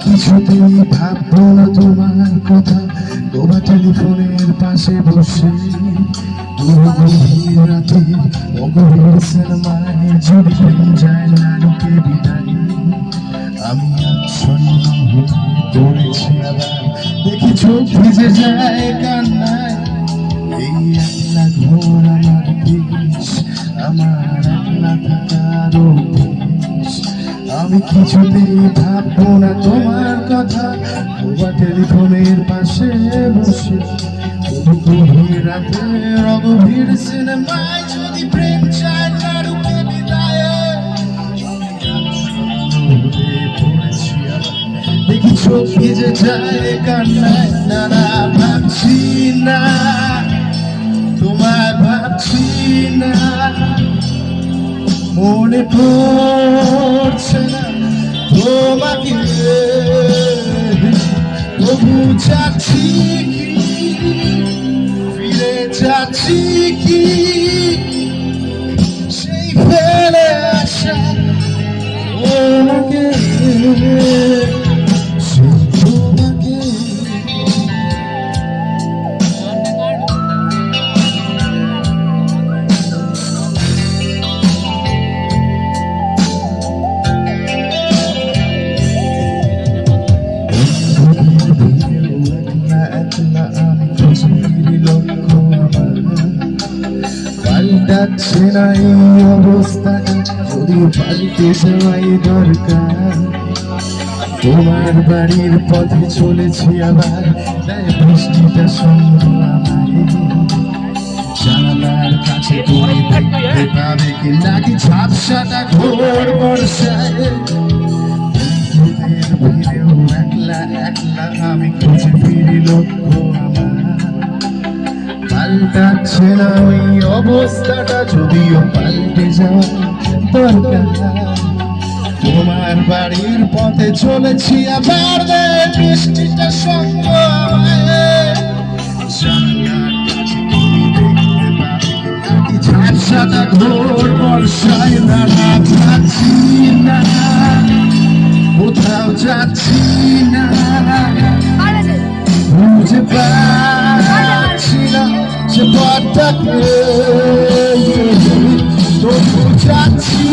কিছুতেই ভাববো না তোমার কথা, তোমার টেলিফোনের পাশে বসে গভীর রাতে অগভীর সিনেমায় যদি প্রেম যায় না ঢুকে বিদায়। আমি আচ্ছন্ন হয়ে পড়েছি আবার, দেখি চোখ ভিজে যায় কান্নায়। এই একলা ঘোর আমার দেশ, আমার একলা থাকার অভ্যেস। আমি কিছুতেই ভাববো না তোমার কথা, তোমার টেলিফোনের পাশে বসে গভীর রাতে অগভীর সিনেমায় যদি প্রেম চায় না ঢুকে বিদায়। দেখি চোখ ভিজে যায় কান্নায়। না না ভাবছি না তোমায়, ভাবছি না মনে পড়ছে না তোমাকে। তবু যাচ্ছি কি, ফিরে যাচ্ছি কি সেই ফেলে আসা তোমাকে, সেই তোমাকে। পাল্টাচ্ছে না এই অবস্থাটা, যদিও পাল্টে যাওয়াই দরকার। তোমার বাড়ির পথে চলেছি আবার, তাই বৃষ্টিটা সঙ্গ আমায়। জানালার কাছে তুমি দেখতে পাবে কি নাকি ঝাপসাটা ঘোর বর্ষায়। ভিড়েও একলা একলা আমি খুঁজে ফিরি লক্ষ্য আমার। পাল্টাচ্ছে না ওই অবস্থাটা, যদিও পাল্টে যাওয়া দরকার। তোমার বাড়ির পথে চলেছি আবার, বৃষ্টিটা সঙ্গ আমায়। জানলার কাছে তুমি দেখতে পাবে নাকি ঝাপসাটা ঘোর বর্ষায়। না না যাচ্ছি না, কোথাও যাচ্ছি না, বুঝে পাচ্ছি না সে পথটাকে। তবু যাচ্ছি